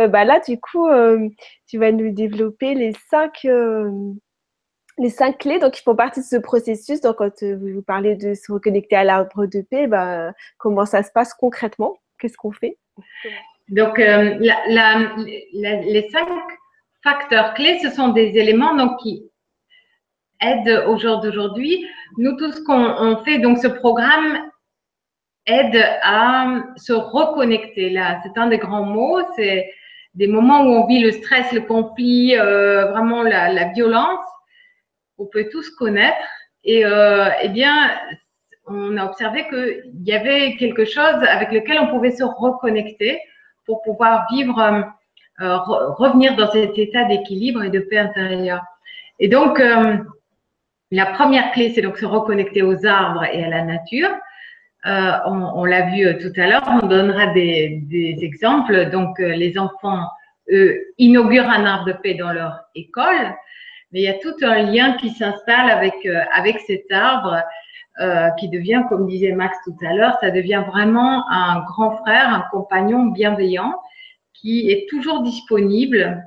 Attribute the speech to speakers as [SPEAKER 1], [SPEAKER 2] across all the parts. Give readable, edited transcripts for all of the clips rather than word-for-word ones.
[SPEAKER 1] Bah là, du coup, tu vas nous développer les cinq clés donc, qui font partie de ce processus. Donc, quand vous parlez de se reconnecter à l'arbre de paix, bah, comment ça se passe concrètement? Qu'est-ce qu'on fait?
[SPEAKER 2] Donc, les 5 facteurs clés, ce sont des éléments donc, qui aident au jour d'aujourd'hui. Nous, tout ce qu'on fait, donc ce programme aide à se reconnecter. Là, c'est un des grands mots. C'est des moments où on vit le stress, le conflit, vraiment la violence. On peut tous connaître. Et eh bien, on a observé qu'il y avait quelque chose avec lequel on pouvait se reconnecter pour pouvoir vivre, revenir dans cet état d'équilibre et de paix intérieure. Et donc, la première clé, c'est donc se reconnecter aux arbres et à la nature. On l'a vu tout à l'heure, on donnera des exemples. Donc, les enfants, eux, inaugurent un arbre de paix dans leur école, mais il y a tout un lien qui s'installe avec cet arbre qui devient, comme disait Max tout à l'heure, ça devient vraiment un grand frère, un compagnon bienveillant qui est toujours disponible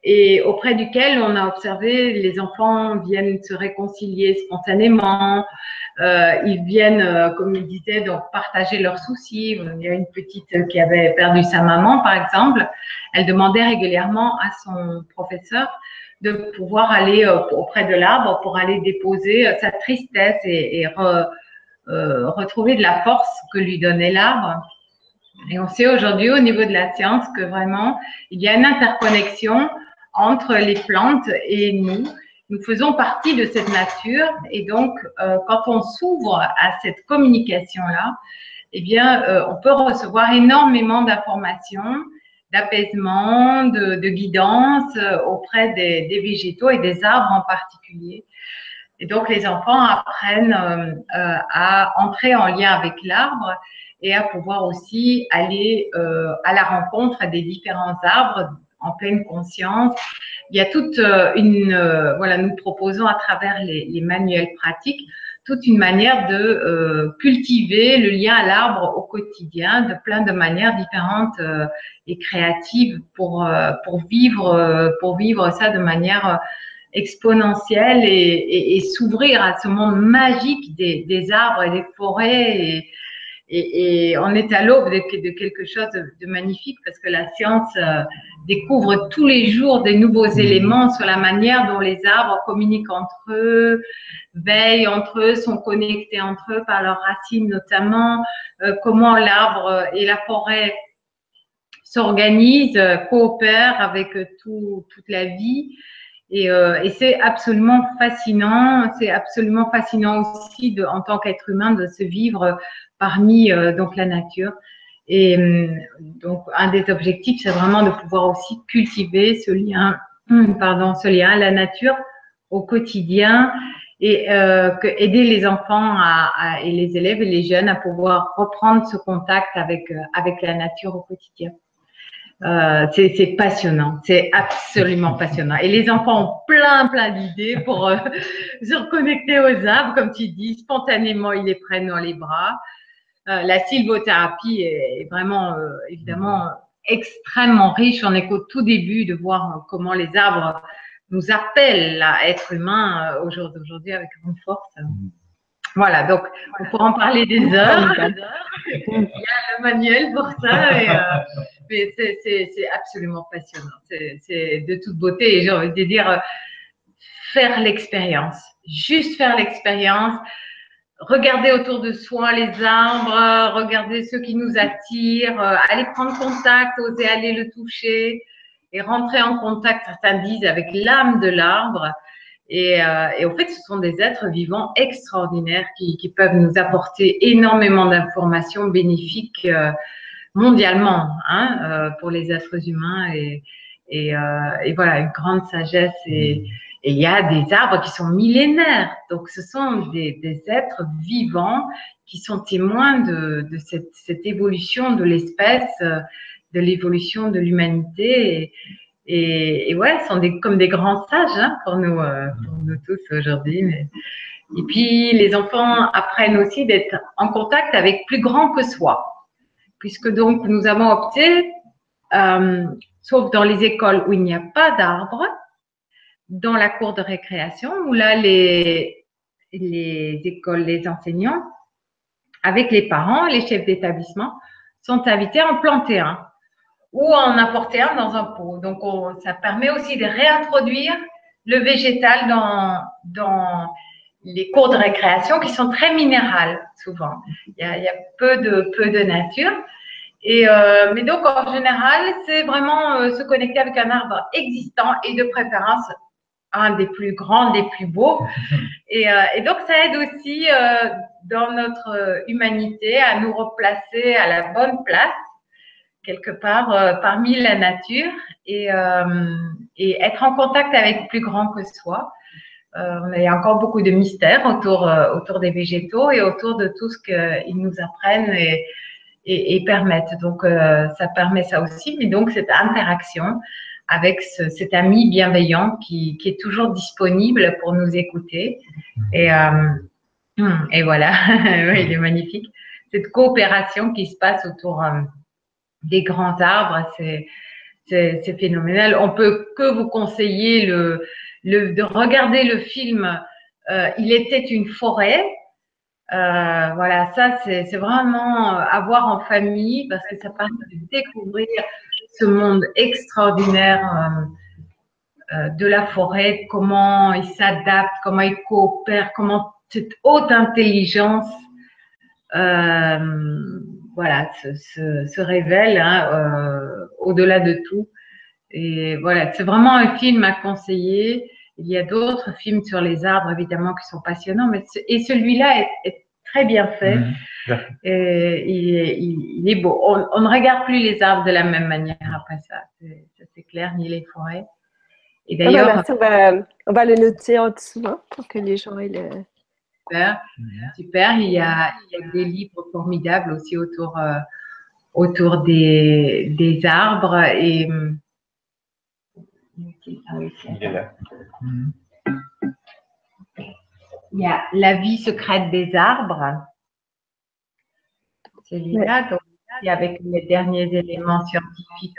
[SPEAKER 2] et auprès duquel on a observé les enfants viennent se réconcilier spontanément, ils viennent, comme il disait, donc partager leurs soucis. Il y a une petite qui avait perdu sa maman, par exemple. Elle demandait régulièrement à son professeur de pouvoir aller auprès de l'arbre pour aller déposer sa tristesse et retrouver de la force que lui donnait l'arbre. Et on sait aujourd'hui au niveau de la science que vraiment, il y a une interconnexion entre les plantes et nous. Nous faisons partie de cette nature et donc, quand on s'ouvre à cette communication-là, eh bien, on peut recevoir énormément d'informations, d'apaisement, de guidance auprès des végétaux et des arbres en particulier. Et donc, les enfants apprennent à entrer en lien avec l'arbre et à pouvoir aussi aller à la rencontre des différents arbres en pleine conscience. Il y a toute voilà, nous proposons à travers les manuels pratiques toute une manière de cultiver le lien à l'arbre au quotidien de plein de manières différentes et créatives pour vivre ça de manière exponentielle et s'ouvrir à ce monde magique des arbres et des forêts et on est à l'aube de quelque chose de magnifique parce que la science découvre tous les jours des nouveaux éléments sur la manière dont les arbres communiquent entre eux, veillent entre eux, sont connectés entre eux par leurs racines notamment, comment l'arbre et la forêt s'organisent, coopèrent avec toute la vie. Et c'est absolument fascinant. C'est absolument fascinant aussi en tant qu'être humain de se vivre parmi donc la nature. Et donc un des objectifs, c'est vraiment de pouvoir aussi cultiver ce lien à la nature au quotidien et aider les enfants et les élèves et les jeunes à pouvoir reprendre ce contact avec la nature au quotidien. C'est passionnant, c'est absolument passionnant. Et les enfants ont plein d'idées pour se reconnecter aux arbres, comme tu dis, spontanément, ils les prennent dans les bras. La sylvothérapie est vraiment, évidemment, extrêmement riche. On est qu'au tout début de voir comment les arbres nous appellent à être humains au jour d'aujourd'hui avec grande force. Voilà, donc on pourra en parler des heures. Il y a le manuel pour ça, mais c'est absolument passionnant. C'est de toute beauté et j'ai envie de dire faire l'expérience, juste faire l'expérience, regarder autour de soi les arbres, regarder ceux qui nous attirent, aller prendre contact, oser aller le toucher et rentrer en contact, certains disent, avec l'âme de l'arbre. Et en fait, ce sont des êtres vivants extraordinaires qui peuvent nous apporter énormément d'informations bénéfiques mondialement pour les êtres humains et voilà, une grande sagesse. Et il y a des arbres qui sont millénaires. Donc, ce sont des êtres vivants qui sont témoins de cette évolution de l'espèce, de l'évolution de l'humanité. Et ouais, ce sont comme des grands sages pour nous tous aujourd'hui. Et puis, les enfants apprennent aussi d'être en contact avec plus grand que soi, puisque donc nous avons opté sauf dans les écoles où il n'y a pas d'arbres, dans la cour de récréation, où là, les écoles, les enseignants, avec les parents, les chefs d'établissement, sont invités à en planter un ou à en apporter un dans un pot. Donc, ça permet aussi de réintroduire le végétal dans les cours de récréation qui sont très minérales, souvent. Il y a peu de nature. Mais donc, en général, c'est vraiment se connecter avec un arbre existant et de préférence un des plus grands, des plus beaux. Et donc, ça aide aussi dans notre humanité à nous replacer à la bonne place, quelque part parmi la nature et être en contact avec plus grand que soi. Il y a encore beaucoup de mystères autour des végétaux et autour de tout ce qu'ils nous apprennent et permettent. Donc, ça permet ça aussi. Mais donc, cette interaction avec cet ami bienveillant qui est toujours disponible pour nous écouter. Et voilà, il est magnifique. Cette coopération qui se passe autour des grands arbres, c'est phénoménal. On peut que vous conseiller de regarder le film Il était une forêt. Voilà, ça c'est vraiment à voir en famille parce que ça permet de découvrir ce monde extraordinaire de la forêt, comment il s'adapte, comment il coopère, comment cette haute intelligence voilà, se révèle au-delà de tout. Et voilà, c'est vraiment un film à conseiller. Il y a d'autres films sur les arbres, évidemment, qui sont passionnants, et celui-là est très bien fait. Et il est beau. On ne regarde plus les arbres de la même manière après ça, c'est clair, ni les forêts. Et d'ailleurs,
[SPEAKER 1] on va le noter en dessous pour que les gens aient le...
[SPEAKER 2] Super. Il y a des livres formidables aussi autour des arbres et il y a La vie secrète des arbres. Celui-là, donc, et avec les derniers éléments scientifiques.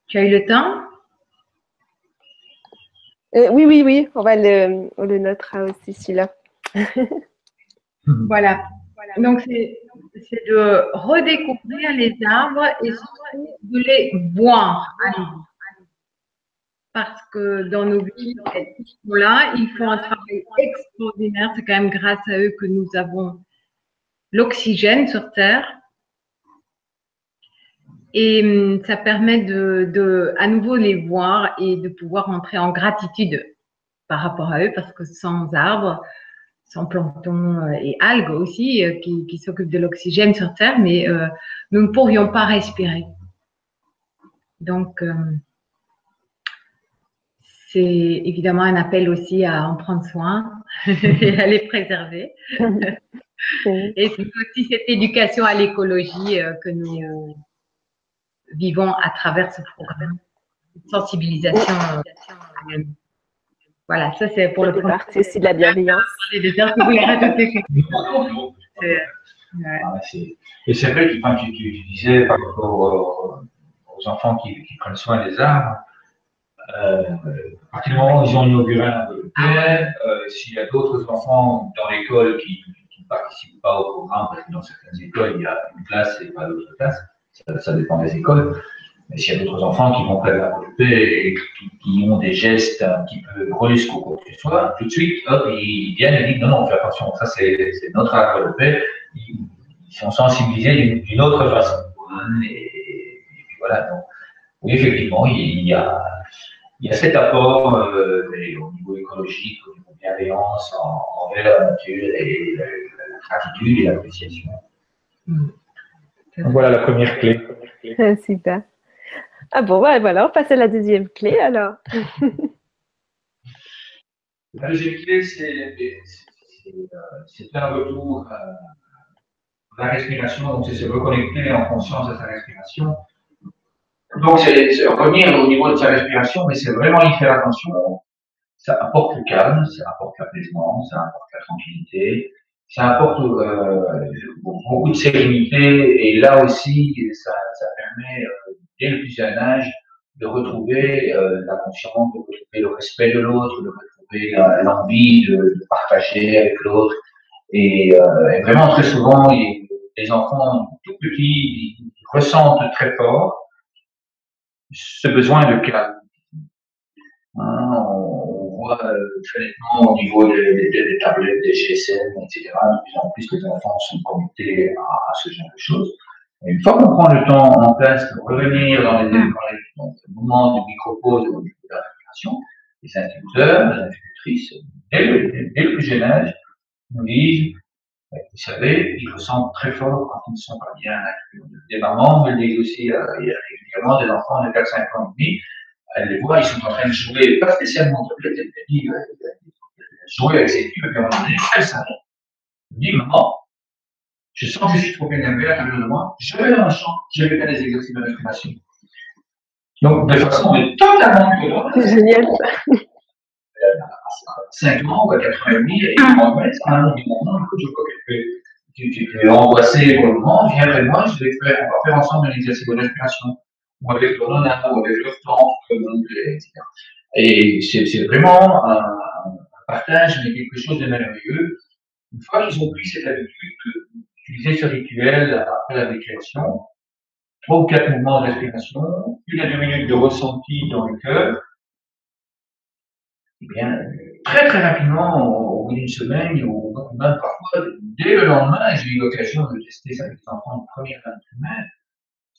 [SPEAKER 2] Tu as eu le temps?
[SPEAKER 1] Oui, on le notera aussi celui-là.
[SPEAKER 2] Voilà. Donc, c'est de redécouvrir les arbres et surtout de les voir à nouveau. Parce que dans nos vies, ils sont là, ils font un travail extraordinaire. C'est quand même grâce à eux que nous avons l'oxygène sur Terre. Et ça permet de à nouveau les voir et de pouvoir entrer en gratitude par rapport à eux, parce que sans arbres, sans plancton et algues aussi, qui s'occupent de l'oxygène sur Terre, mais nous ne pourrions pas respirer. Donc, c'est évidemment un appel aussi à en prendre soin et à les préserver. Et c'est aussi cette éducation à l'écologie que nous vivons à travers ce programme de sensibilisation. Voilà, ça c'est pour le premier.
[SPEAKER 1] C'est aussi de la bienveillance.
[SPEAKER 3] Et c'est vrai que tu disais par rapport aux enfants qui prennent soin des arbres, à partir du moment où ils ont inauguré un peu de terre, s'il y a d'autres enfants dans l'école qui ne participent pas au programme, parce que dans certaines écoles, il y a une classe et pas d'autres classes, ça dépend des écoles. Mais s'il y a d'autres enfants qui vont faire la volupté et qui ont des gestes un petit peu brusques ou quoi que ce soit, tout de suite, hop, ils viennent et disent non, fais attention, ça c'est notre art de volupté. Ils sont sensibilisés d'une autre façon. Et puis voilà, donc, oui, effectivement, il y a cet apport au niveau écologique, au niveau bienveillance envers la nature et la gratitude et l'appréciation. Donc voilà la première clé.
[SPEAKER 1] Super. Ah bon, voilà, on passe à la deuxième clé alors.
[SPEAKER 3] La deuxième clé, c'est un retour à la respiration, donc c'est se reconnecter en conscience à sa respiration. Donc c'est revenir au niveau de sa respiration, mais c'est vraiment y faire attention. Ça apporte le calme, ça apporte l'apaisement, ça apporte la tranquillité, ça apporte beaucoup de sérénité et là aussi, ça permet dès le plus jeune âge de retrouver la confiance, de retrouver le respect de l'autre, de retrouver l'envie de partager avec l'autre. Et vraiment, très souvent, les enfants tout petits ils ressentent très fort ce besoin de calme. Hein, on voit très nettement au niveau des tablettes, des GSM, etc. De plus en plus, les enfants sont connectés à ce genre de choses. Et une fois qu'on prend le temps en place de revenir dans les moments de micro-pause au niveau de la récréation, les instituteurs, les institutrices, dès le plus jeune âge, nous disent, vous savez, ils ressentent très fort quand ils ne sont pas bien. Des mamans me le disent aussi, il y a régulièrement des enfants de 4-5 ans et demi, elle les voit, ils sont en train de jouer, pas spécialement de tablette, elle dit, jouer avec ses filles, et puis à un moment donné, elle s'arrête. Elle dit, maman, je sens que je suis trop énervé à l'intérieur de moi, je vais dans la chambre, je vais faire des exercices de respiration. Donc, de façon totalement violente.
[SPEAKER 1] C'est génial.
[SPEAKER 3] 5 ans ou à 4 ans et demi, et en fait, à un moment, je crois tu es angoissé pour le moment, viens vers moi, on va faire ensemble un exercice de respiration. Ou avec ton nana, ou avec leur tante, etc. Et c'est vraiment un partage, mais quelque chose de merveilleux. Une fois qu'ils ont pris cette habitude d'utiliser ce rituel après la récréation, 3 ou 4 mouvements de respiration, 1 à 2 minutes de ressenti dans le cœur, eh bien, très très rapidement, au bout d'une semaine, ou même parfois, dès le lendemain, j'ai eu l'occasion de tester ça avec les enfants de première fin de semaine.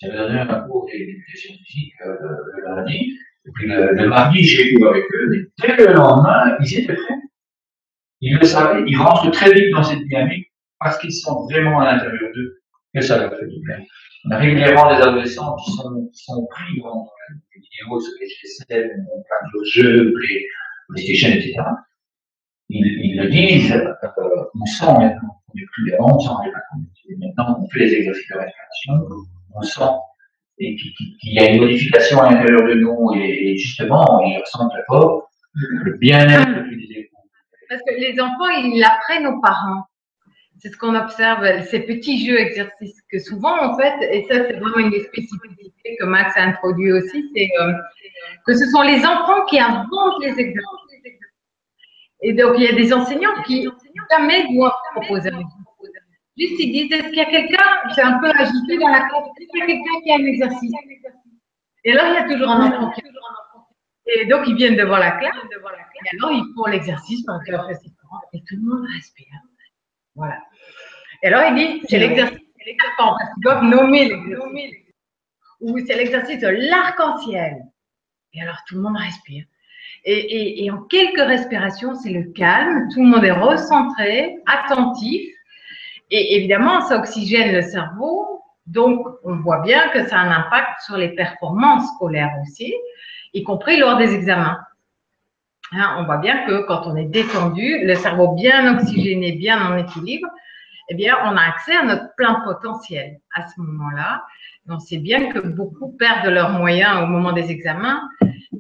[SPEAKER 3] J'avais donné un cours d'éducation physique le lundi, et puis le mardi, j'ai cours avec eux, et dès le lendemain, ils étaient prêts. Ils le savaient, ils rentrent très vite dans cette dynamique parce qu'ils sentent vraiment à l'intérieur d'eux que ça leur fait du bien. On a régulièrement des adolescents qui sont pris dans les vidéos sur les GSM, le jeu, les PlayStation, etc. Ils le disent, on sent maintenant, on n'est plus avant, on s'en rend pas compte. Maintenant, on fait les exercices de respiration, on sent et qu'il y a une modification à l'intérieur de nous et justement, ils ressentent très fort le bien-être utilisé.
[SPEAKER 2] Parce que les enfants, ils l'apprennent aux parents. C'est ce qu'on observe, ces petits jeux exercices que souvent, en fait, et ça, c'est vraiment une des spécificités que Max a introduit aussi, c'est que ce sont les enfants qui inventent les exercices. Et donc, il y a des enseignants qui jamais doivent proposer un exercice. Juste, ils disent, est-ce qu'il y a quelqu'un, c'est un peu agité dans la classe, est-ce qu'il y a quelqu'un qui a un exercice? Et là, il y a toujours un enfant qui a. Et donc, ils viennent devant la classe, et alors, ils font l'exercice par cœur et tout le monde respire. Voilà. Et alors, il dit, c'est l'exercice de l'éléphant, parce qu'ils doivent nommer l'exercice. Ou c'est l'exercice de l'arc-en-ciel. Et alors, tout le monde respire. Et en quelques respirations, c'est le calme, tout le monde est recentré, attentif. Et évidemment, ça oxygène le cerveau. Donc, on voit bien que ça a un impact sur les performances scolaires aussi, y compris lors des examens. Hein, on voit bien que quand on est détendu, le cerveau bien oxygéné, bien en équilibre, eh bien, on a accès à notre plein potentiel à ce moment-là. On sait bien que beaucoup perdent leurs moyens au moment des examens.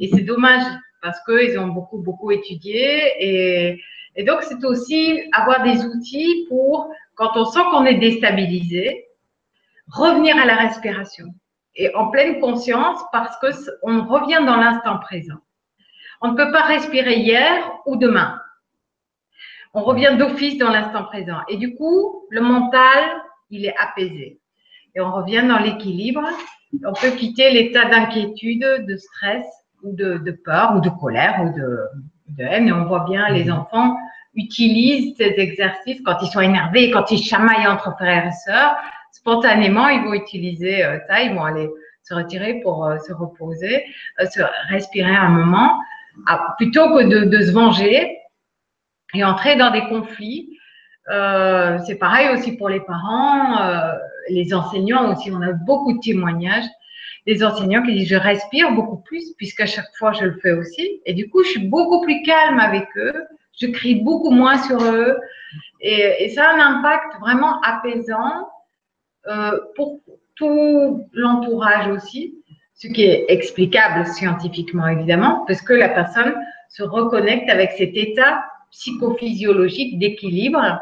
[SPEAKER 2] Et c'est dommage parce qu'ils ont beaucoup étudié. Et donc, c'est aussi avoir des outils pour, quand on sent qu'on est déstabilisé, revenir à la respiration. Et en pleine conscience parce qu'on revient dans l'instant présent. On ne peut pas respirer hier ou demain. On revient d'office dans l'instant présent. Et du coup, le mental, il est apaisé. Et on revient dans l'équilibre. On peut quitter l'état d'inquiétude, de stress, ou de peur, ou de colère, ou de haine. Et on voit bien, les enfants utilisent ces exercices quand ils sont énervés, quand ils chamaillent entre frères et sœurs. Spontanément, ils vont utiliser ça. Ils vont aller se retirer pour se reposer, se respirer un moment, plutôt que de se venger et entrer dans des conflits. C'est pareil aussi pour les parents, les enseignants aussi. On a beaucoup de témoignages des enseignants qui disent je respire beaucoup plus puisqu'à chaque fois je le fais aussi. Et du coup, je suis beaucoup plus calme avec eux. Je crie beaucoup moins sur eux. Et ça a un impact vraiment apaisant pour tout l'entourage aussi, ce qui est explicable scientifiquement évidemment, parce que la personne se reconnecte avec cet état psychophysiologique d'équilibre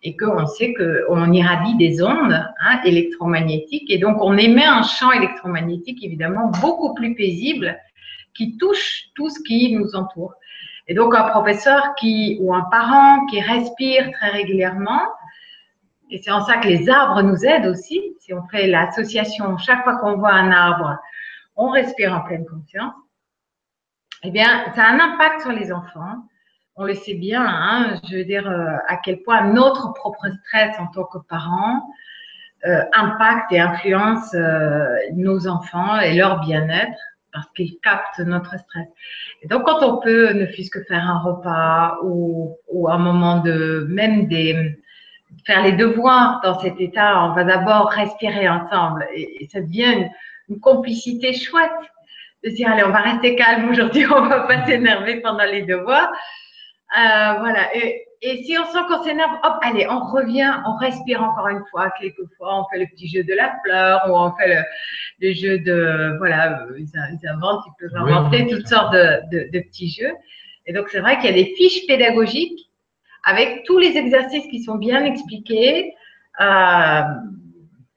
[SPEAKER 2] et qu'on sait qu'on irradie des ondes électromagnétiques, et donc on émet un champ électromagnétique évidemment beaucoup plus paisible qui touche tout ce qui nous entoure. Et donc un professeur ou un parent qui respire très régulièrement, et c'est en ça que les arbres nous aident aussi, si on fait l'association, chaque fois qu'on voit un arbre, on respire en pleine conscience, eh bien ça a un impact sur les enfants. On le sait bien, hein, je veux dire à quel point notre propre stress en tant que parents impacte et influence nos enfants et leur bien-être parce qu'ils captent notre stress. Et donc, quand on peut ne fût-ce que faire un repas ou un moment de faire les devoirs dans cet état, on va d'abord respirer ensemble et ça devient une complicité chouette de se dire allez, on va rester calme aujourd'hui, on va pas s'énerver pendant les devoirs. Voilà. Et si on sent qu'on s'énerve, hop, allez, on revient, on respire encore une fois. Quelquefois, on fait le petit jeu de la fleur ou on fait le jeu de, voilà, ils inventent, ils peuvent inventer toutes sortes de petits jeux. Et donc, c'est vrai qu'il y a des fiches pédagogiques avec tous les exercices qui sont bien expliqués,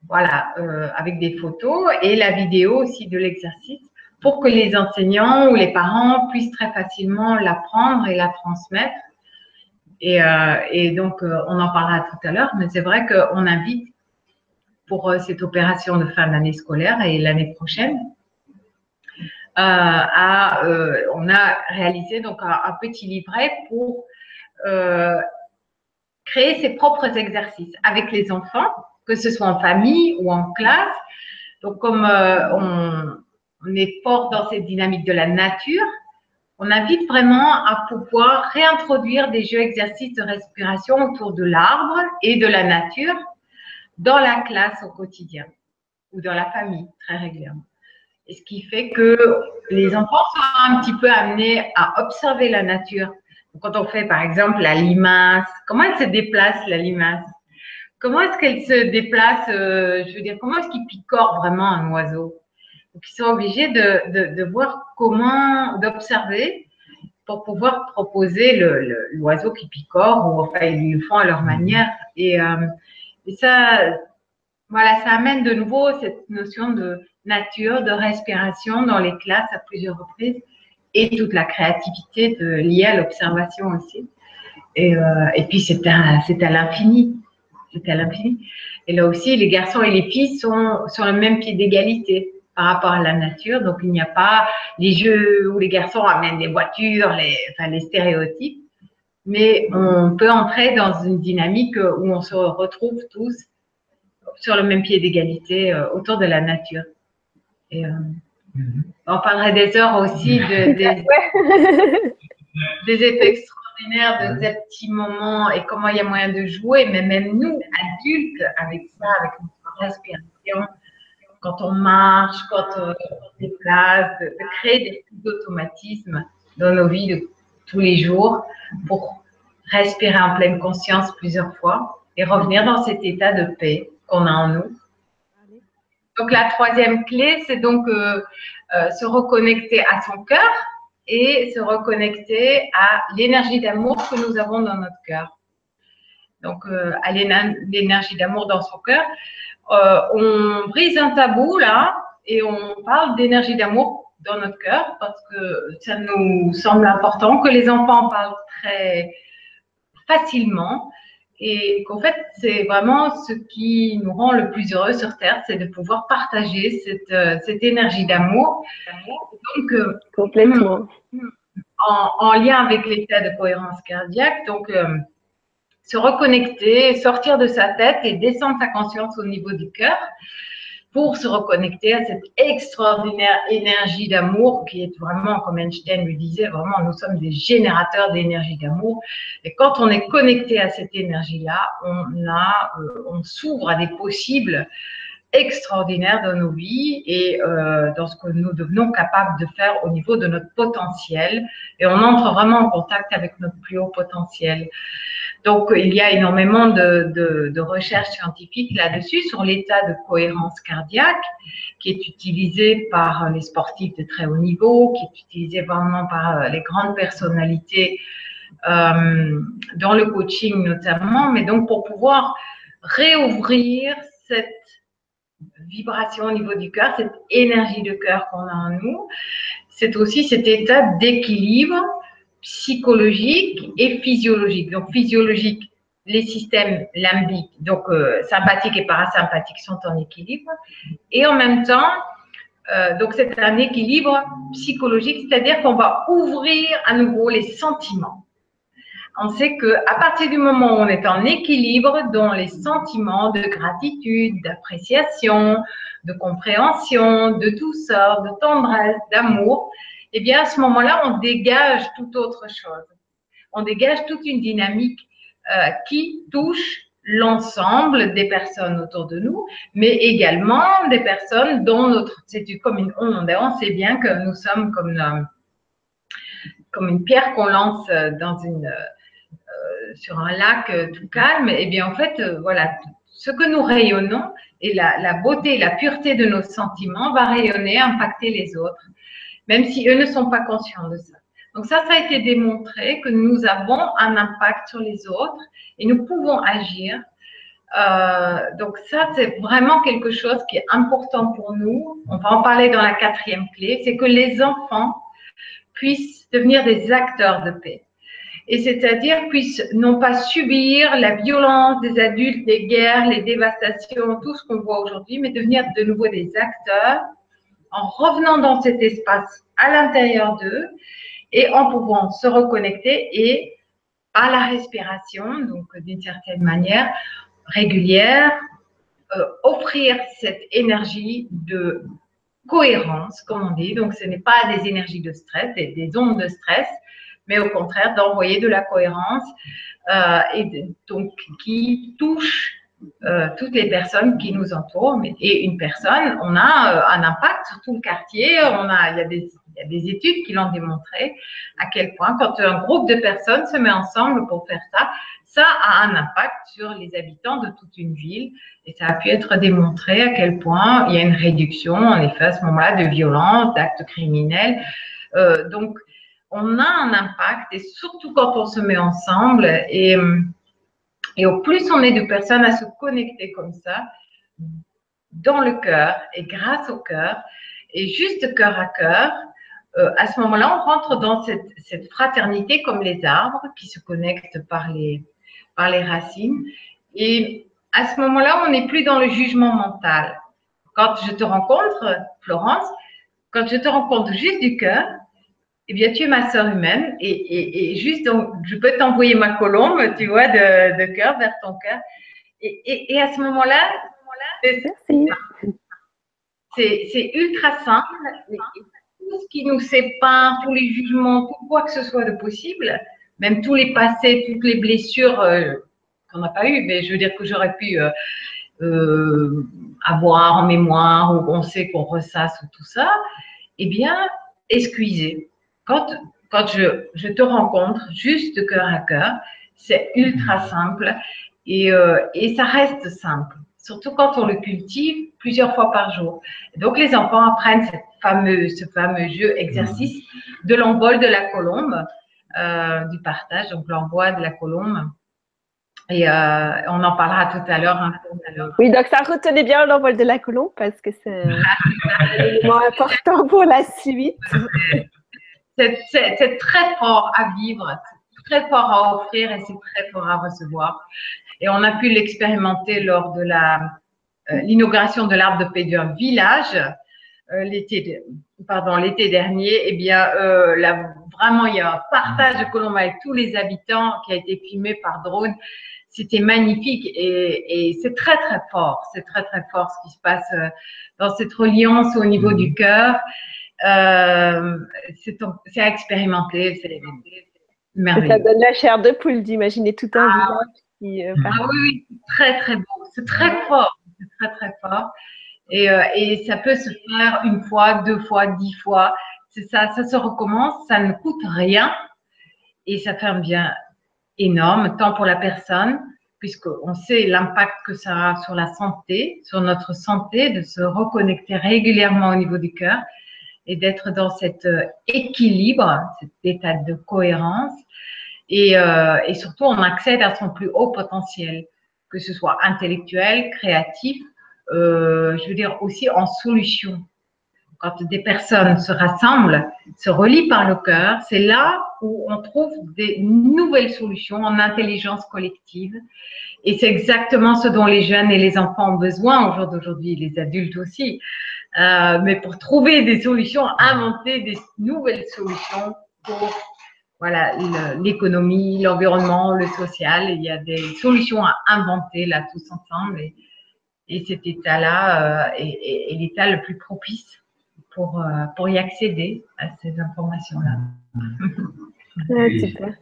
[SPEAKER 2] voilà, avec des photos et la vidéo aussi de l'exercice, pour que les enseignants ou les parents puissent très facilement l'apprendre et la transmettre. Et donc, on en parlera tout à l'heure, mais c'est vrai qu'on invite pour cette opération de fin d'année scolaire et l'année prochaine, on a réalisé donc un petit livret pour créer ses propres exercices avec les enfants, que ce soit en famille ou en classe. Donc, comme on est fort dans cette dynamique de la nature, on invite vraiment à pouvoir réintroduire des jeux exercices de respiration autour de l'arbre et de la nature dans la classe au quotidien ou dans la famille très régulièrement. Et ce qui fait que les enfants sont un petit peu amenés à observer la nature. Donc, quand on fait par exemple la limace, comment elle se déplace la limace? Comment est-ce qu'elle se déplace, je veux dire, comment est-ce qu'il picore vraiment un oiseau? Donc, ils sont obligés de voir comment, d'observer pour pouvoir proposer l'oiseau qui picore, ou enfin, ils le font à leur manière. Et ça, voilà, ça amène de nouveau cette notion de nature, de respiration dans les classes à plusieurs reprises, et toute la créativité liée à l'observation aussi. Et puis, c'est à l'infini. C'est à l'infini. Et là aussi, les garçons et les filles sont sur le même pied d'égalité par rapport à la nature. Donc, il n'y a pas les jeux où les garçons amènent des voitures, les stéréotypes. Mais on peut entrer dans une dynamique où on se retrouve tous sur le même pied d'égalité autour de la nature. Et on parlerait des heures aussi des effets extraordinaires de ces petits moments et comment il y a moyen de jouer, mais même nous, adultes, avec ça, avec notre respiration, quand on marche, quand on se déplace, de créer des petits automatismes dans nos vies de tous les jours pour respirer en pleine conscience plusieurs fois et revenir dans cet état de paix qu'on a en nous. Donc, la troisième clé, c'est donc se reconnecter à son cœur et se reconnecter à l'énergie d'amour que nous avons dans notre cœur. Donc, à l'énergie d'amour dans son cœur, on brise un tabou là et on parle d'énergie d'amour dans notre cœur parce que ça nous semble important que les enfants en parlent très facilement et qu'en fait, c'est vraiment ce qui nous rend le plus heureux sur Terre, c'est de pouvoir partager cette énergie d'amour. Donc,
[SPEAKER 1] complètement.
[SPEAKER 2] En lien avec l'état de cohérence cardiaque, donc se reconnecter, sortir de sa tête et descendre sa conscience au niveau du cœur pour se reconnecter à cette extraordinaire énergie d'amour qui est vraiment, comme Einstein le disait, vraiment nous sommes des générateurs d'énergie d'amour. Et quand on est connecté à cette énergie-là, on s'ouvre à des possibles extraordinaires dans nos vies et dans ce que nous devenons capables de faire au niveau de notre potentiel. Et on entre vraiment en contact avec notre plus haut potentiel. Donc, il y a énormément de recherches scientifiques là-dessus sur l'état de cohérence cardiaque qui est utilisé par les sportifs de très haut niveau, qui est utilisé vraiment par les grandes personnalités dans le coaching notamment, mais donc pour pouvoir réouvrir cette vibration au niveau du cœur, cette énergie de cœur qu'on a en nous, c'est aussi cet état d'équilibre psychologique et physiologique. Donc physiologique, les systèmes limbiques, donc sympathiques et parasympathiques sont en équilibre, et en même temps, donc c'est un équilibre psychologique, c'est-à-dire qu'on va ouvrir à nouveau les sentiments. On sait qu'à partir du moment où on est en équilibre dans les sentiments de gratitude, d'appréciation, de compréhension, de douceur, de tendresse, d'amour, eh bien à ce moment-là, on dégage toute autre chose. On dégage toute une dynamique qui touche l'ensemble des personnes autour de nous, mais également des personnes dont c'est comme une onde. On sait bien que nous sommes comme une pierre qu'on lance sur un lac tout calme. Et bien en fait, voilà, ce que nous rayonnons et la beauté, la pureté de nos sentiments va rayonner, impacter les autres, même si eux ne sont pas conscients de ça. Donc ça a été démontré que nous avons un impact sur les autres et nous pouvons agir. Donc ça, c'est vraiment quelque chose qui est important pour nous. On va en parler dans la 4e clé, c'est que les enfants puissent devenir des acteurs de paix. Et c'est-à-dire puissent non pas subir la violence des adultes, les guerres, les dévastations, tout ce qu'on voit aujourd'hui, mais devenir de nouveau des acteurs en revenant dans cet espace à l'intérieur d'eux et en pouvant se reconnecter et à la respiration, donc d'une certaine manière régulière, offrir cette énergie de cohérence, comme on dit. Donc ce n'est pas des énergies de stress, des ondes de stress, mais au contraire d'envoyer de la cohérence donc qui touche toutes les personnes qui nous entourent. Et une personne, on a un impact sur tout le quartier. Il y a des études qui l'ont démontré à quel point quand un groupe de personnes se met ensemble pour faire ça, ça a un impact sur les habitants de toute une ville. Et ça a pu être démontré à quel point il y a une réduction, en effet, à ce moment-là, de violence, d'actes criminels. Donc, on a un impact, et surtout quand on se met ensemble, et au plus on est de personnes à se connecter comme ça, dans le cœur et grâce au cœur, et juste cœur à cœur, à ce moment-là, on rentre dans cette fraternité comme les arbres qui se connectent par les racines. Et à ce moment-là, on n'est plus dans le jugement mental. Quand je te rencontre, Florence, quand je te rencontre juste du cœur, eh bien, tu es ma sœur humaine et juste, donc, je peux t'envoyer ma colombe, tu vois, de cœur vers ton cœur. Et à ce moment-là, c'est ultra simple. Et tout ce qui nous sépare, tous les jugements, tout quoi que ce soit de possible, même tous les passés, toutes les blessures qu'on n'a pas eues, mais je veux dire que j'aurais pu avoir en mémoire ou on sait qu'on ressasse ou tout ça, eh bien, esquisser. Quand je te rencontre juste de cœur à cœur, c'est ultra simple et ça reste simple, surtout quand on le cultive plusieurs fois par jour. Et donc, les enfants apprennent ce fameux jeu, exercice de l'envol de la colombe, du partage, donc l'envoi de la colombe. Et on en parlera tout à l'heure.
[SPEAKER 1] Oui, donc ça retenait bien l'envol de la colombe parce que c'est un élément important pour la suite.
[SPEAKER 2] C'est très fort à vivre, c'est très fort à offrir et c'est très fort à recevoir. Et on a pu l'expérimenter lors de l'inauguration de l'arbre de paix d'un village l'été dernier. Eh bien, vraiment, il y a un partage de colombes avec tous les habitants qui a été filmé par drone. C'était magnifique et c'est très, très fort. C'est très, très fort ce qui se passe dans cette reliance au niveau du cœur. C'est à expérimenter, c'est merveilleux.
[SPEAKER 1] Ça donne la chair de poule d'imaginer tout un village qui
[SPEAKER 2] oui, très très beau, c'est très fort, c'est très très fort. Et ça peut se faire une fois, 2 fois, 10 fois. C'est ça se recommence, ça ne coûte rien et ça fait un bien énorme, tant pour la personne, puisqu'on sait l'impact que ça a sur la santé, sur notre santé, de se reconnecter régulièrement au niveau du cœur et d'être dans cet équilibre, cet état de cohérence. Et surtout, on accède à son plus haut potentiel, que ce soit intellectuel, créatif, je veux dire aussi en solution. Quand des personnes se rassemblent, se relient par le cœur, c'est là où on trouve des nouvelles solutions en intelligence collective. Et c'est exactement ce dont les jeunes et les enfants ont besoin au jour d'aujourd'hui, les adultes aussi. Mais pour trouver des solutions, inventer des nouvelles solutions pour voilà, l'économie, l'environnement, le social. Il y a des solutions à inventer là tous ensemble. Et cet état-là est l'état le plus propice pour y accéder à ces informations-là.
[SPEAKER 1] Ouais, super.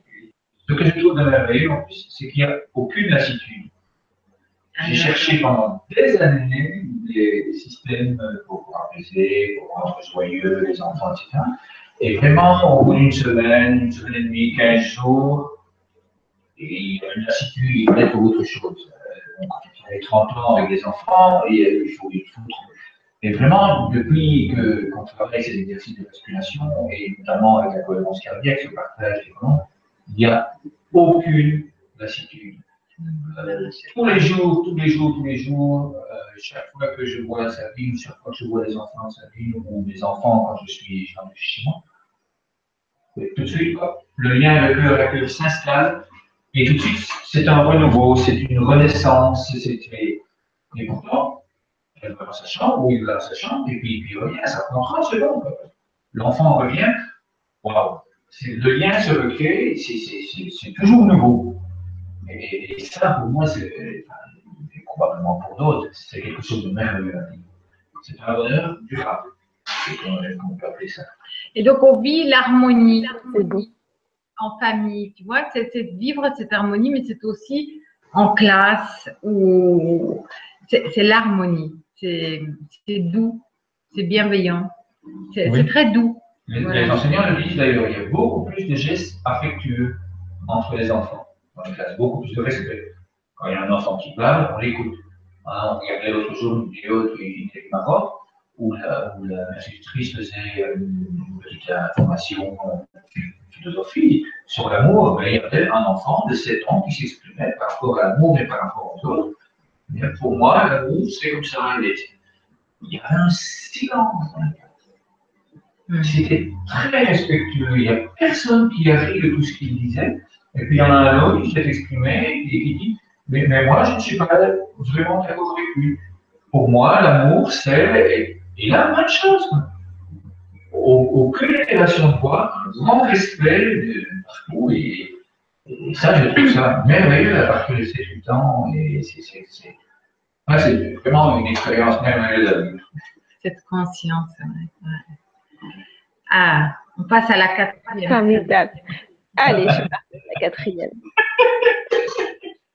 [SPEAKER 3] Ce que je trouve de merveilleux, en plus, c'est qu'il n'y a aucune lassitude. J'ai cherché pendant des années des systèmes pour apaiser, pour rendre joyeux les enfants, etc. Et vraiment, au bout d'une semaine et demie, 15 jours, il y a une lassitude, il faut être autre chose. Quand on travaille 30 ans avec des enfants, et il faut et vraiment, depuis qu'on travaille ces exercices de respiration, et notamment avec la cohérence cardiaque, ce partage, il n'y a aucune lassitude. Tous les jours, chaque fois que je vois Sabine, chaque fois que je vois les enfants de Sabine, ou mes enfants quand je suis chez moi, tout de suite, le lien de cœur à cœur s'installe, et tout de suite, c'est un renouveau, c'est une renaissance, et pourtant, elle va dans sa chambre, ou il va dans sa chambre, et puis il revient, ça prend 30 secondes. L'enfant revient, waouh, le lien se recrée, c'est toujours nouveau. Et ça, pour moi, c'est probablement pour d'autres, c'est quelque chose de merveilleux. C'est un bonheur durable, on peut appeler ça.
[SPEAKER 2] Et donc, on vit l'harmonie
[SPEAKER 1] beau.
[SPEAKER 2] En famille, tu vois, c'est vivre cette harmonie, mais c'est aussi en classe, où c'est l'harmonie, c'est doux, c'est bienveillant, c'est très doux.
[SPEAKER 3] Les enseignants le disent d'ailleurs, il y a beaucoup plus de gestes affectueux entre les enfants dans les classes, beaucoup plus de respect. Quand il y a un enfant qui parle, on l'écoute. On regardait l'autre jour une vidéo du Maroc où l'institutrice faisait une petite information philosophie sur l'amour. Il y avait un enfant de 7 ans qui s'exprimait par rapport à l'amour et par rapport aux autres. Mais pour moi, l'amour, c'est comme ça. Il y avait un silence dans la classe. C'était très respectueux. Il n'y a personne qui a ri de tout ce qu'il disait. Et puis il y en a un autre qui s'est exprimé et qui dit mais moi, je ne suis pas vraiment d'accord avec lui. Pour moi, l'amour, c'est. Et là, plein de choses. Aucune élévation de poids, un grand respect de partout. Et ça, je trouve ça merveilleux à partir de ces 8 ans. Et c'est vraiment une expérience merveilleuse à vivre.
[SPEAKER 2] Cette conscience, ouais. Ah, on passe à la 4e.
[SPEAKER 1] Formidable. Allez, je pars à la 4e.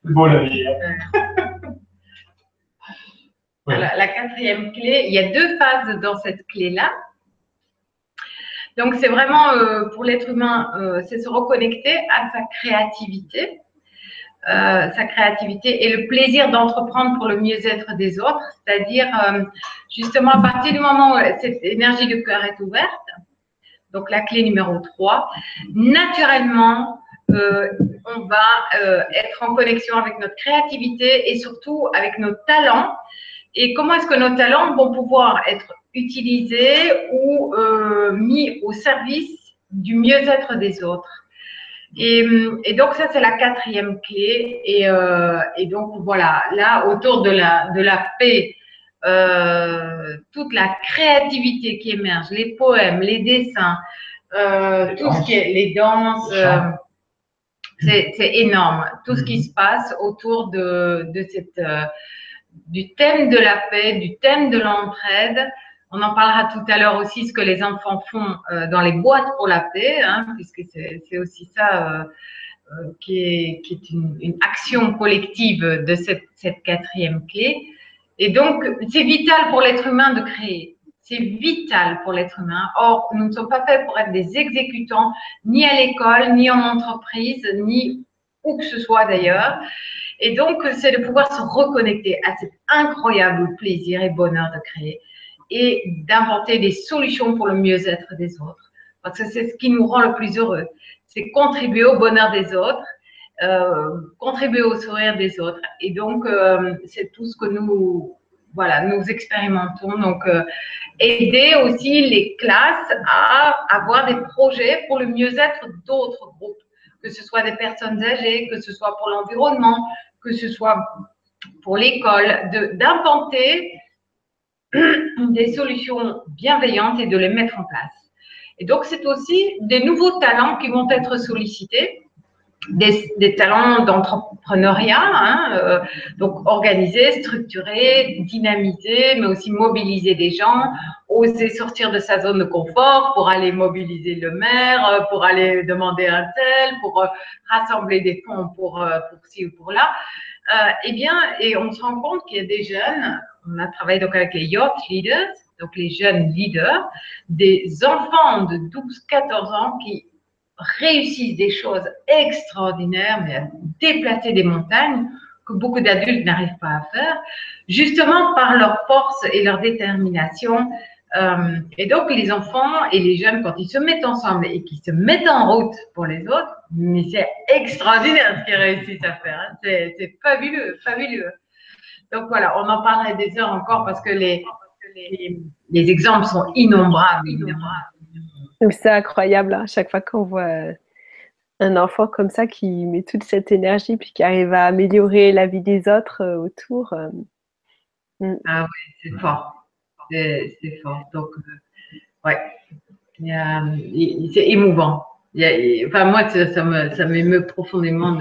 [SPEAKER 3] C'est beau la vie.
[SPEAKER 2] Voilà, la 4e clé, il y a 2 phases dans cette clé-là. Donc, c'est vraiment, pour l'être humain, c'est se reconnecter à sa créativité et le plaisir d'entreprendre pour le mieux-être des autres. C'est-à-dire, justement, à partir du moment où cette énergie du cœur est ouverte, donc la clé numéro 3, naturellement, on va être en connexion avec notre créativité et surtout avec nos talents. Et comment est-ce que nos talents vont pouvoir être utilisés ou mis au service du mieux-être des autres. Et donc, ça, c'est la 4e clé. Et donc, voilà, là, autour de la paix, toute la créativité qui émerge, les poèmes, les dessins, tout ce qui est les danses, c'est énorme. Tout ce qui se passe autour de cette, du thème de la paix, du thème de l'entraide. On en parlera tout à l'heure aussi, ce que les enfants font dans les boîtes pour la paix, hein, puisque c'est aussi ça qui est une action collective de cette 4e clé. Et donc, c'est vital pour l'être humain de créer. C'est vital pour l'être humain. Or, nous ne sommes pas faits pour être des exécutants, ni à l'école, ni en entreprise, ni où que ce soit d'ailleurs. Et donc, c'est de pouvoir se reconnecter à cet incroyable plaisir et bonheur de créer et d'inventer des solutions pour le mieux-être des autres. parce que c'est ce qui nous rend le plus heureux. C'est contribuer au bonheur des autres, contribuer au sourire des autres. Et donc, c'est tout ce que nous, voilà, nous expérimentons. Donc, aider aussi les classes à avoir des projets pour le mieux-être d'autres groupes, que ce soit des personnes âgées, que ce soit pour l'environnement, que ce soit pour l'école, d'inventer des solutions bienveillantes et de les mettre en place. Et donc, c'est aussi des nouveaux talents qui vont être sollicités, des talents d'entrepreneuriat, hein, donc organiser, structurer, dynamiser, mais aussi mobiliser des gens, oser sortir de sa zone de confort pour aller mobiliser le maire, pour aller demander un tel, pour rassembler des fonds pour ci ou pour là. Eh bien, et on se rend compte qu'il y a des jeunes, on a travaillé donc avec les Youth Leaders, donc les jeunes leaders, des enfants de 12-14 ans qui réussissent des choses extraordinaires, mais à déplacer des montagnes que beaucoup d'adultes n'arrivent pas à faire, justement par leur force et leur détermination. Et donc, les enfants et les jeunes, quand ils se mettent ensemble et qu'ils se mettent en route pour les autres, mais c'est extraordinaire ce qu'ils réussissent à faire. Hein. C'est fabuleux, fabuleux. Donc voilà, on en parlerait des heures encore parce que les exemples sont innombrables.
[SPEAKER 1] C'est incroyable, hein, chaque fois qu'on voit un enfant comme ça qui met toute cette énergie puis qui arrive à améliorer la vie des autres autour.
[SPEAKER 2] Ah oui, c'est fort. C'est fort. Donc, ouais, c'est émouvant. Enfin, moi, ça m'émeut profondément.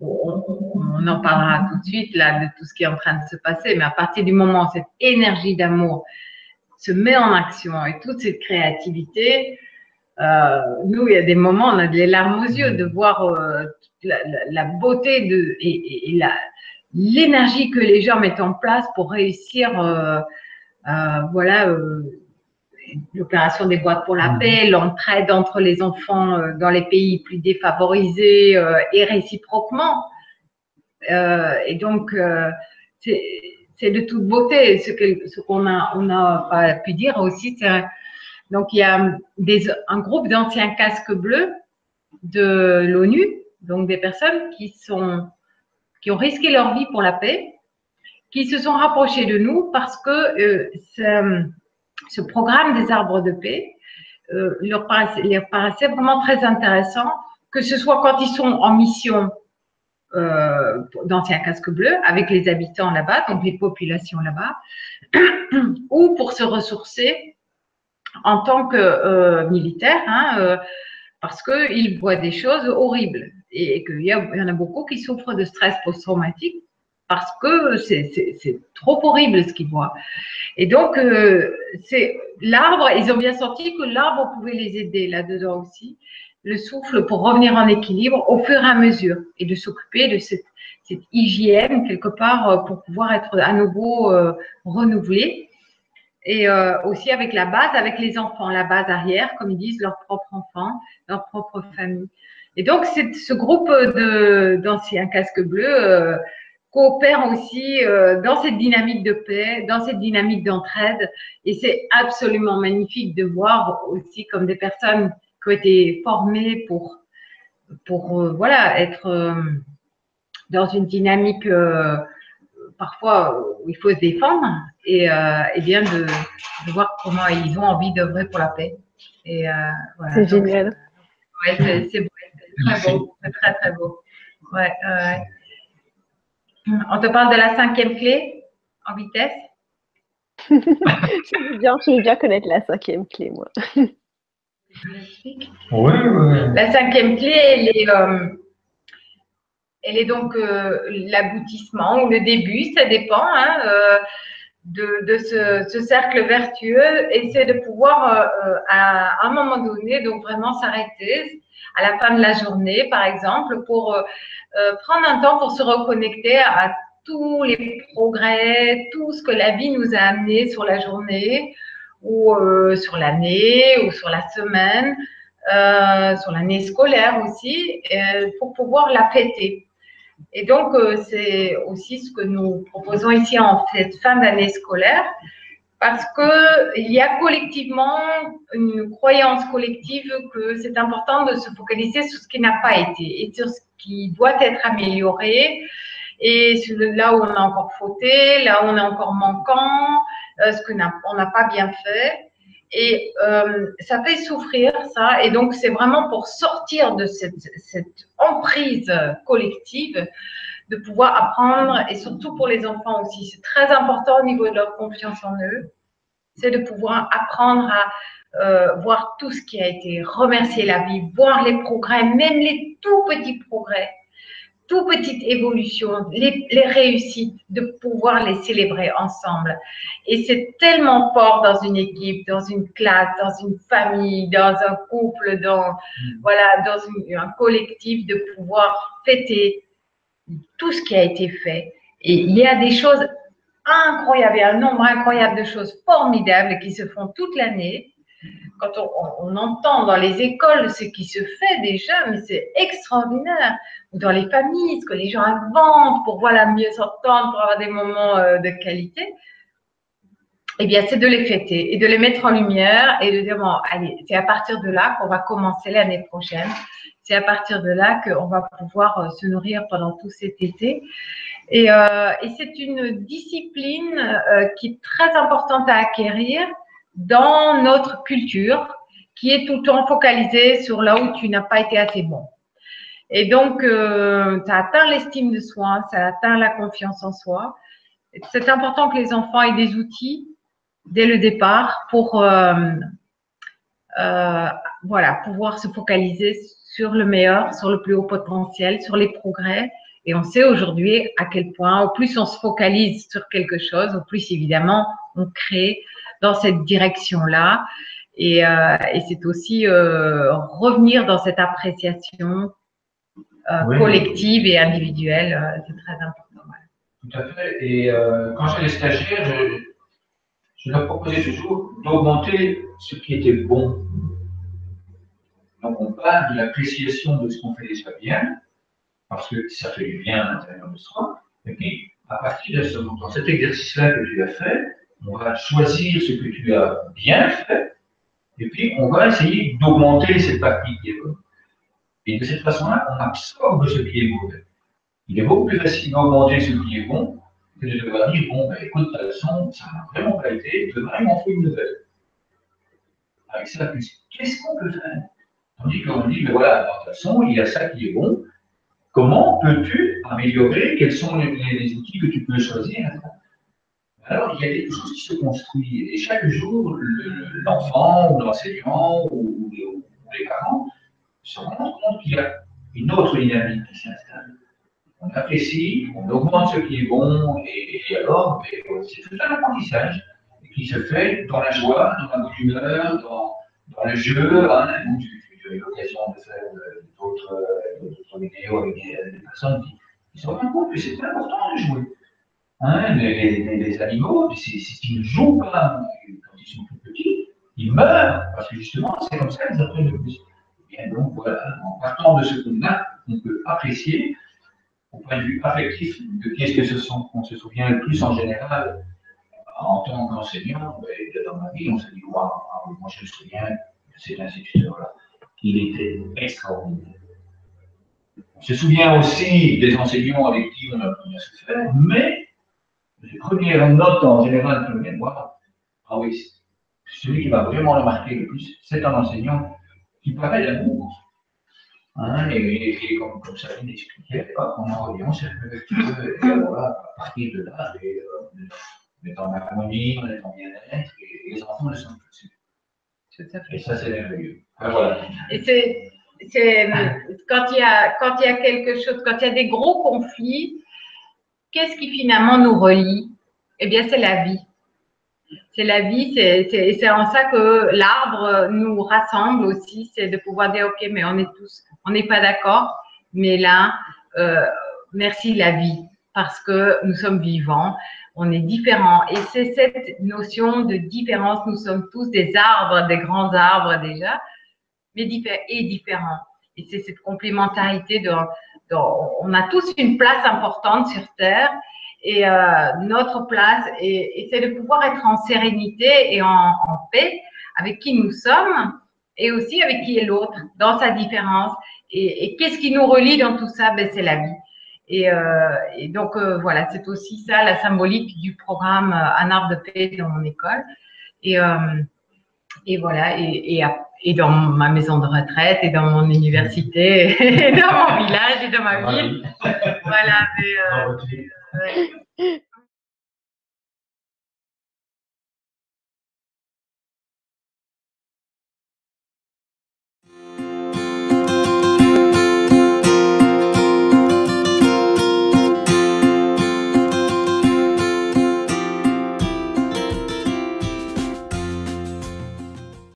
[SPEAKER 2] On en parlera tout de suite là, de tout ce qui est en train de se passer. Mais à partir du moment où cette énergie d'amour se met en action et toute cette créativité, nous, il y a des moments, on a des larmes aux yeux de voir la beauté et l'énergie que les gens mettent en place pour réussir, voilà, l'opération des boîtes pour la paix, l'entraide entre les enfants dans les pays plus défavorisés et réciproquement. Et donc, c'est de toute beauté. Ce qu'on n'a pas pu dire aussi, c'est donc il y a un groupe d'anciens casques bleus de l'ONU, donc des personnes qui ont risqué leur vie pour la paix, qui se sont rapprochés de nous parce que ce programme des arbres de paix leur paraissait vraiment très intéressant, que ce soit quand ils sont en mission d'anciens casques bleus avec les habitants là-bas, donc les populations là-bas, ou pour se ressourcer en tant que militaire, hein, parce qu'ils voient des choses horribles et qu'il y en a beaucoup qui souffrent de stress post-traumatique parce que c'est trop horrible ce qu'ils voient. Et donc, l'arbre, ils ont bien senti que l'arbre pouvait les aider là-dedans aussi, le souffle pour revenir en équilibre au fur et à mesure et de s'occuper de cette hygiène quelque part pour pouvoir être à nouveau renouvelé. Et aussi avec la base, avec les enfants, la base arrière, comme ils disent, leurs propres enfants, leur propre famille. Et donc, ce groupe d'anciens casques bleus coopère aussi dans cette dynamique de paix, dans cette dynamique d'entraide. Et c'est absolument magnifique de voir aussi comme des personnes qui ont été formées pour voilà, être dans une dynamique parfois où il faut se défendre et bien de voir comment ils ont envie d'œuvrer pour la paix. Et voilà.
[SPEAKER 1] C'est génial.
[SPEAKER 2] Ouais, c'est beau, c'est très beau, c'est très très beau. Ouais, on te parle de la 5e clé en vitesse.
[SPEAKER 1] Je veux bien connaître la 5e clé, moi.
[SPEAKER 3] Oui.
[SPEAKER 2] La 5e clé, elle est donc l'aboutissement ou le début, ça dépend hein, de ce cercle vertueux, et c'est de pouvoir à un moment donné donc vraiment s'arrêter à la fin de la journée, par exemple, pour prendre un temps pour se reconnecter à tous les progrès, tout ce que la vie nous a amené sur la journée ou sur l'année ou sur la semaine, sur l'année scolaire aussi, pour pouvoir la fêter. Et donc, c'est aussi ce que nous proposons ici en cette fin d'année scolaire, Parce qu'il y a collectivement une croyance collective que c'est important de se focaliser sur ce qui n'a pas été et sur ce qui doit être amélioré et sur là où on a encore fauté, là où on est encore manquant, ce qu'on n'a pas bien fait. Et ça fait souffrir, ça. Et donc, c'est vraiment pour sortir de cette emprise collective, de pouvoir apprendre, et surtout pour les enfants aussi, c'est très important au niveau de leur confiance en eux, c'est de pouvoir apprendre à voir tout ce qui a été, remercier la vie, voir les progrès, même les tout petits progrès, tout petites évolutions, les réussites, de pouvoir les célébrer ensemble. Et c'est tellement fort dans une équipe, dans une classe, dans une famille, dans un couple, voilà, dans un collectif, de pouvoir fêter tout ce qui a été fait. Et il y a des choses incroyables, il y a un nombre incroyable de choses formidables qui se font toute l'année. Quand on entend dans les écoles ce qui se fait déjà, mais c'est extraordinaire. Ou dans les familles, ce que les gens inventent pour voilà, mieux s'entendre, pour avoir des moments de qualité. Eh bien, c'est de les fêter et de les mettre en lumière et de dire, bon, allez, c'est à partir de là qu'on va commencer l'année prochaine. C'est à partir de là qu'on va pouvoir se nourrir pendant tout cet été. Et c'est une discipline qui est très importante à acquérir dans notre culture, qui est tout le temps focalisée sur là où tu n'as pas été assez bon. Et donc, ça atteint l'estime de soi, ça atteint la confiance en soi. C'est important que les enfants aient des outils dès le départ pour voilà, pouvoir se focaliser sur le meilleur, sur le plus haut potentiel, sur les progrès. Et on sait aujourd'hui à quel point, au plus on se focalise sur quelque chose, au plus évidemment on crée dans cette direction-là. Et c'est aussi revenir dans cette appréciation collective et individuelle. C'est très important.
[SPEAKER 3] Voilà. Tout à fait. Et quand j'ai les stagiaires, je leur proposais toujours d'augmenter ce qui était bon. Donc on parle de l'appréciation de ce qu'on fait déjà bien, parce que ça fait du bien à l'intérieur de soi. Et puis, à partir de dans cet exercice-là que tu as fait, on va choisir ce que tu as bien fait, et puis on va essayer d'augmenter cette partie qui est bonne. Et de cette façon-là, on absorbe ce qui est mauvais. Il est beaucoup plus facile d'augmenter ce qui est bon que de devoir dire, bon, ben, écoute, ta leçon, ça n'a vraiment pas été, demain, il m'en faut une nouvelle. Avec ça, qu'est-ce qu'on peut faire? Tandis qu'on dit, mais voilà, de toute façon, il y a ça qui est bon. Comment peux-tu améliorer? Quels sont les outils que tu peux choisir? Alors, il y a quelque chose qui se construit. Et chaque jour, l'enfant ou l'enseignant ou les parents se rendent compte qu'il y a une autre dynamique qui s'installe. On apprécie, on augmente ce qui est bon, et alors, c'est tout un apprentissage qui se fait dans la joie, dans la bonne humeur, dans le jeu, hein, où tu as eu l'occasion de faire d'autres vidéos avec des personnes qui se rendent compte que c'est important de jouer. Hein, les animaux, s'ils ne jouent pas quand ils sont tout petits, ils meurent, parce que justement, c'est comme ça qu'ils apprennent le plus. Bien, donc voilà, en partant de ce qu'on a, on peut apprécier, au point de vue affectif, de qu'est-ce que ce sont qu'on se souvient le plus en général. En tant qu'enseignant, dans ma vie, on s'est dit, waouh, moi je me souviens de cet instituteur-là. Il était extraordinaire. On se souvient aussi des enseignants avec qui on a pu se faire, mais les premières notes en général que l'on vient voir, ah oui, celui qui m'a vraiment marqué le plus, c'est un enseignant qui parlait d'amour. Hein, et comme Sabine expliquait, on en revient, c'est et alors là, à partir de là, on est en harmonie, on est en bien-être, et les enfants le sont tout de suite. Et ça, c'est merveilleux. Voilà.
[SPEAKER 2] Et c'est quand il y a quelque chose, quand il y a des gros conflits, qu'est-ce qui finalement nous relie? Eh bien, c'est la vie. C'est la vie, c'est en ça que l'arbre nous rassemble aussi, c'est de pouvoir dire, ok, mais on n'est pas d'accord, mais là, merci la vie, parce que nous sommes vivants, on est différents. Et c'est cette notion de différence, nous sommes tous des arbres, des grands arbres déjà, mais différents. Et c'est cette complémentarité on a tous une place importante sur Terre. Et notre place, et c'est de pouvoir être en sérénité et en paix avec qui nous sommes et aussi avec qui est l'autre, dans sa différence. Et qu'est-ce qui nous relie dans tout ça? Ben, c'est la vie. Et donc, voilà, c'est aussi ça la symbolique du programme Un arbre de paix dans mon école. Et voilà, et dans ma maison de retraite, et dans mon université, et dans mon village, et dans ma ville. Voilà.